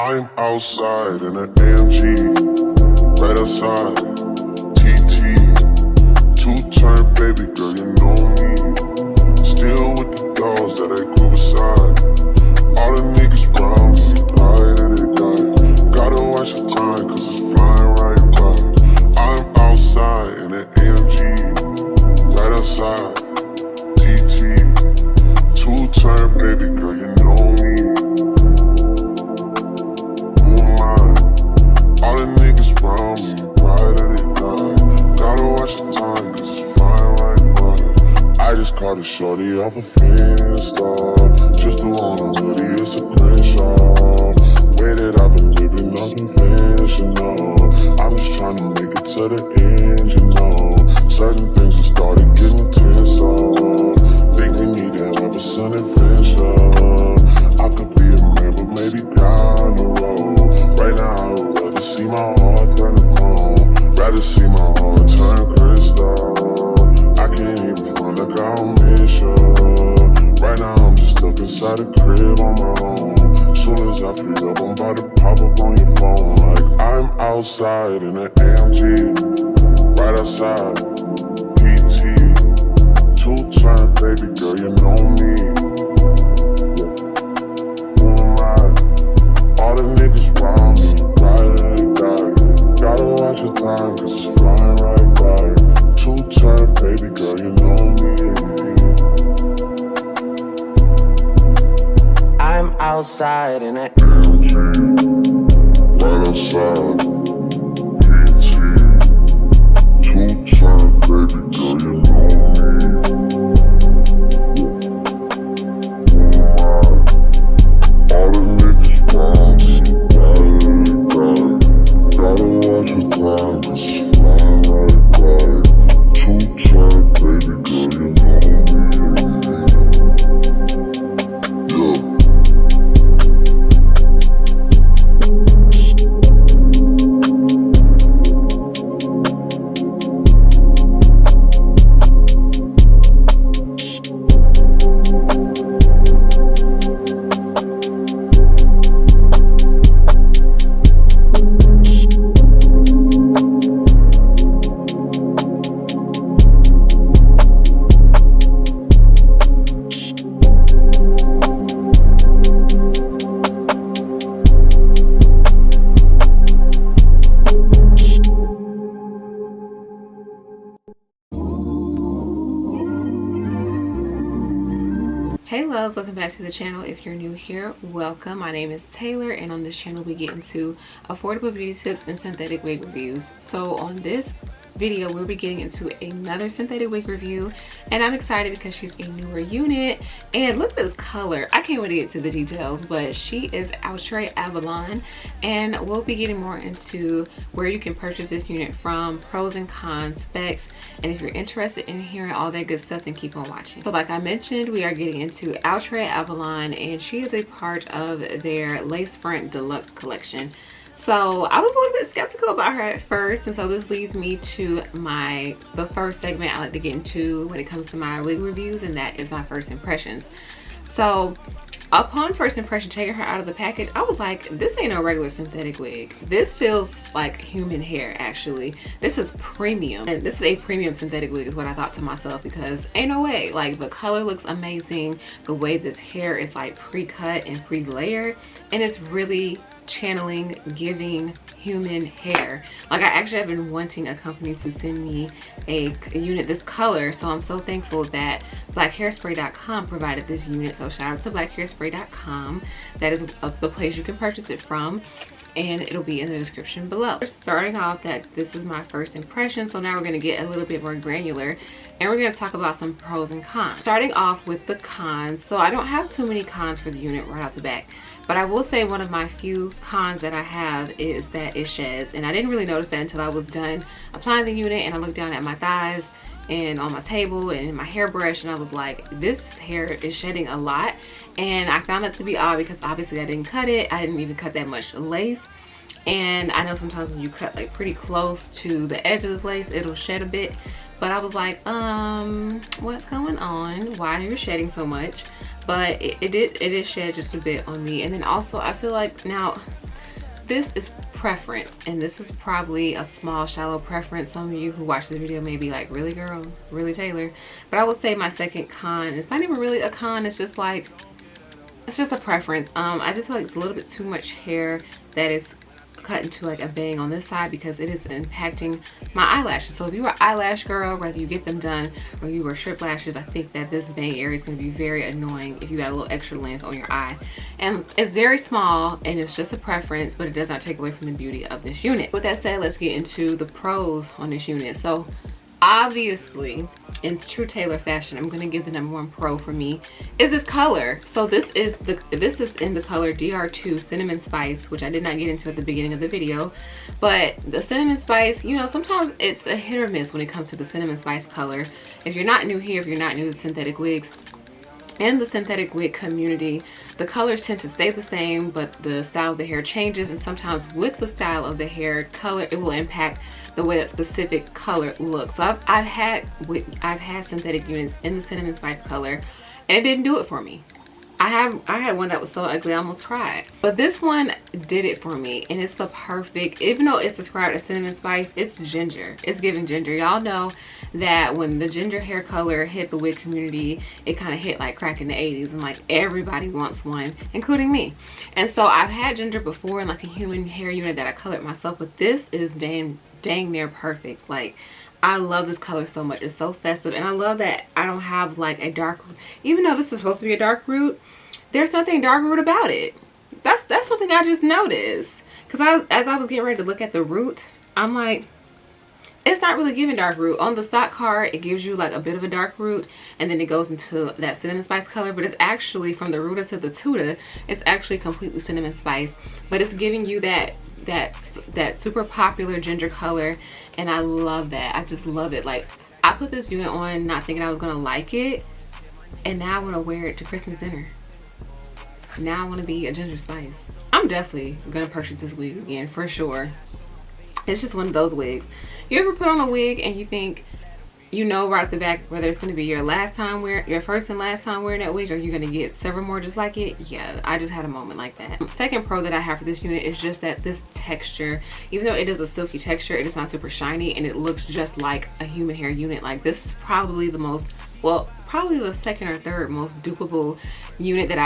I'm outside in an AMG, right outside, TT, two-turn baby girl, you know me. Still with the dogs that I grew beside. All the niggas round me, right and they die. Gotta watch the time, cause it's flying right by. I'm outside in an AMG, right outside, TT, two-turn baby girl, you know me. All the niggas round me, right and they die. Gotta watch the time, cause it's flying right by. I just caught a shorty off a Finsta. Just the one hoodie, it's a crenshaw. Way that I've been living unconventional. I'm just trying to make it to the end, you know. Certain things have started getting pissed off. Think we need to have a sun adventure. I could be a man, but maybe down the road. Right now I would rather see my heart turn to chrome. Rather see my heart turn crystal. I can't even front like I don't miss you. Right now I'm just stuck inside the crib on my own. Soon as I free up, I'm about to pop up on your phone. Like I'm outside in an AMG, right outside, PT, two-turn baby girl, you know me. All the niggas round me, right and die. Gotta watch the time, cause it's flying right by. Two-turn baby girl, you know me. I'm outside in an AMG, right outside, PT, two-turn baby girl, you know me. All the niggas round me, right and die. Gotta watch the time, cause it's flying right by. Two-turn baby girl, you know me. Yeah. Hey loves, welcome back to the channel. If you're new here, welcome. My name is Taylor, and on this channel we get into affordable beauty tips and synthetic wig reviews. So on this video we'll be getting into another synthetic wig review, and I'm excited because she's a newer unit. And look at this color. I can't wait to get to the details, but she is Outre Avalon, and we'll be getting more into where you can purchase this unit from, pros and cons, specs, and if you're interested in hearing all that good stuff, then keep on watching. So like I mentioned, we are getting into Outre Avalon, and she is a part of their lace front deluxe collection. So I was a little bit skeptical about her at first, and so this leads me to the first segment I like to get into when it comes to my wig reviews, and that is my first impressions. So upon first impression, taking her out of the package, I was like, this ain't no regular synthetic wig. This feels like human hair, actually. This is premium, and this is a premium synthetic wig is what I thought to myself, because ain't no way. Like, the color looks amazing. The way this hair is like pre-cut and pre-layered, and it's really channeling, giving human hair. Like, I actually have been wanting a company to send me a unit this color, so I'm so thankful that blackhairspray.com provided this unit. So shout out to blackhairspray.com. That is the place you can purchase it from, and it'll be in the description below. Starting off, that this is my first impression, so now we're going to get a little bit more granular, and we're going to talk about some pros and cons. Starting off with the cons, so I don't have too many cons for the unit right off the back, but I will say one of my few cons that I have is that it sheds, and I didn't really notice that until I was done applying the unit, and I looked down at my thighs and on my table and my hairbrush, and I was like, this hair is shedding a lot. And I found that to be odd because obviously I didn't cut it. I didn't even cut that much lace, and I know sometimes when you cut like pretty close to the edge of the lace, it'll shed a bit. But I was like, what's going on? Why are you shedding so much? But it did shed just a bit on me. And then also I feel like now this is preference, and this is probably a small shallow preference. Some of you who watch this video may be like, really girl, really Taylor? But I would say my second con, it's not even really a con, it's just like, it's just a preference. I just feel like it's a little bit too much hair that is cut into like a bang on this side, because it is impacting my eyelashes. So if you are eyelash girl, whether you get them done or you wear strip lashes, I think that this bang area is going to be very annoying if you got a little extra length on your eye. And it's very small, and it's just a preference, but it does not take away from the beauty of this unit. With that said, let's get into the pros on this unit. So obviously, in true Taylor fashion, I'm going to give the #1 pro for me is this color. So this is in the color DR2 Cinnamon Spice, which I did not get into at the beginning of the video. But the Cinnamon Spice, you know, sometimes it's a hit or miss when it comes to the Cinnamon Spice color. If you're not new here, if you're not new to synthetic wigs and the synthetic wig community, the colors tend to stay the same, but the style of the hair changes, and sometimes with the style of the hair color, it will impact the way that specific color looks. So I've had synthetic units in the Cinnamon Spice color, and it didn't do it for me. I had one that was so ugly I almost cried, but this one did it for me, and it's the perfect, even though it's described as Cinnamon Spice, it's ginger. It's giving ginger. Y'all know that when the ginger hair color hit the wig community, it kind of hit like crack in the 80s, and like everybody wants one, including me. And so I've had ginger before in like a human hair unit that I colored myself, but this is dang near perfect. Like, I love this color so much. It's so festive, and I love that I don't have like a dark, even though this is supposed to be a dark root, there's nothing dark root about it. That's something I just noticed, because as I was getting ready to look at the root, I'm like, it's not really giving dark root. On the stock card, it gives you like a bit of a dark root, and then it goes into that Cinnamon Spice color, but it's actually from the Ruta to the Tuta, it's actually completely Cinnamon Spice, but it's giving you that super popular ginger color, and I love that. I just love it. Like, I put this unit on not thinking I was gonna like it, and now I want to wear it to Christmas dinner. Now I want to be a ginger spice. I'm definitely gonna purchase this wig again for sure. It's just one of those wigs. You ever put on a wig and you think, you know right off the back whether it's going to be your first and last time wearing that wig, or you're going to get several more just like it? Yeah, I just had a moment like that. Second pro that I have for this unit is just that this texture, even though it is a silky texture, it is not super shiny, and it looks just like a human hair unit. Like, this is probably the most, well, probably the second or third most dupable unit that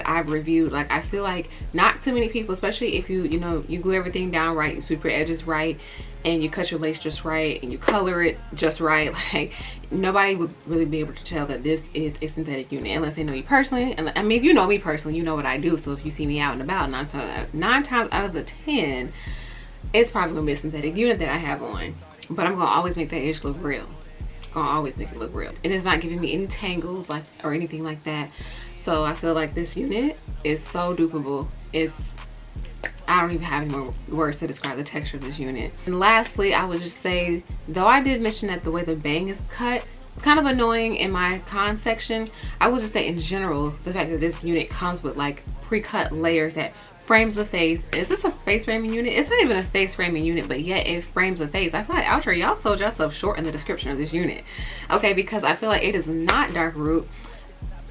I've reviewed. Like, I feel like not too many people, especially if you glue everything down right, you sweep your edges right, and you cut your lace just right, and you color it just right, like, nobody would really be able to tell that this is a synthetic unit unless they know you personally. And I mean, if you know me personally, you know what I do. So if you see me out and about, nine times out of the 10, it's probably gonna be a synthetic unit that I have on. But I'm gonna always make that edge look real. Gonna always make it look real, and it's not giving me any tangles like or anything like that. So I feel like this unit is so dupable. I don't even have any more words to describe the texture of this unit. And lastly, I would just say, though I did mention that the way the bang is cut, it's kind of annoying in my con section, I would just say in general, the fact that this unit comes with like pre-cut layers that frames the face. Is this a face framing unit? It's not even a face framing unit, but yet it frames the face. I feel like Outre, y'all sold yourself short in the description of this unit. Okay, because I feel like it is not dark root.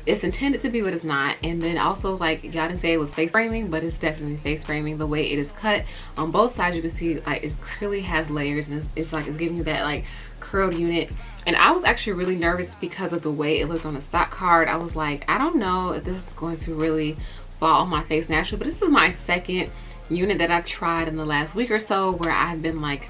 It's intended to be, but it's not. And then also, like, y'all didn't say it was face framing, but it's definitely face framing. The way it is cut on both sides, you can see like it clearly has layers, and it's like it's giving you that like curled unit. And I was actually really nervous because of the way it looked on the stock card. I was like, I don't know if this is going to really fall on my face naturally, but this is my second unit that I've tried in the last week or so where I've been like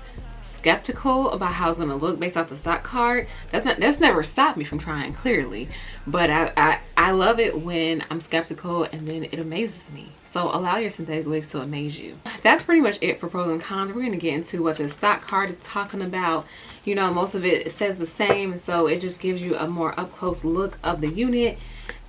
skeptical about how it's going to look based off the stock card. That's never stopped me from trying, clearly, but I love it when I'm skeptical, and then it amazes me. So allow your synthetic wigs to amaze you. That's pretty much it for pros and cons. We're going to get into what the stock card is talking about. You know, most of it says the same, and so it just gives you a more up close look of the unit,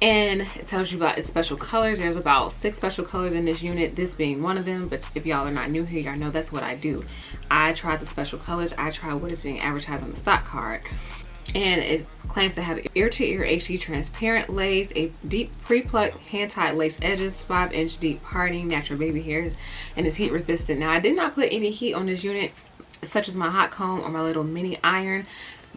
and it tells you about its special colors. There's about 6 special colors in this unit, this being one of them. But if y'all are not new here, y'all know that's what I do. I try the special colors. I try what is being advertised on the stock card. And it claims to have ear-to-ear HD transparent lace, a deep pre-plucked hand-tied lace edges, 5-inch deep parting, natural baby hairs, and it's heat resistant. Now, I did not put any heat on this unit, such as my hot comb or my little mini iron,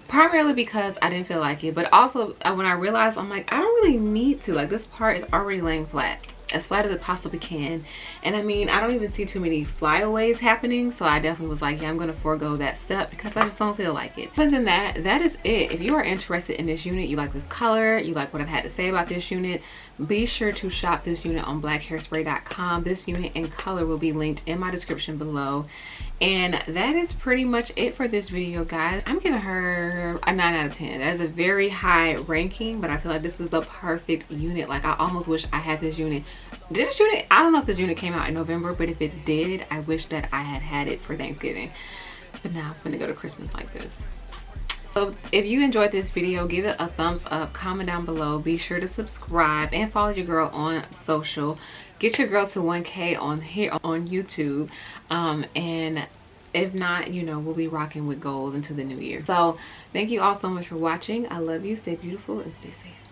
primarily because I didn't feel like it, but also when I realized, I'm like, I don't really need to. Like, this part is already laying flat. as flat as it possibly can. And I mean, I don't even see too many flyaways happening, so I definitely was like, yeah, I'm gonna forego that step because I just don't feel like it. Other than that, that is it. If you are interested in this unit, you like this color, you like what I've had to say about this unit, be sure to shop this unit on blackhairspray.com. This unit and color will be linked in my description below. And that is pretty much it for this video, guys. I'm giving her a 9 out of 10. That is a very high ranking, but I feel like this is the perfect unit. Like, I almost wish I had this unit. Did this unit, I don't know if this unit came out in November, but if it did, I wish that I had it for Thanksgiving. But now I'm gonna go to Christmas like this. So if you enjoyed this video, give it a thumbs up, comment down below, be sure to subscribe and follow your girl on social. Get your girl to 1K on here on YouTube, and if not, you know, we'll be rocking with goals into the new year. So thank you all so much for watching. I love you. Stay beautiful and stay safe.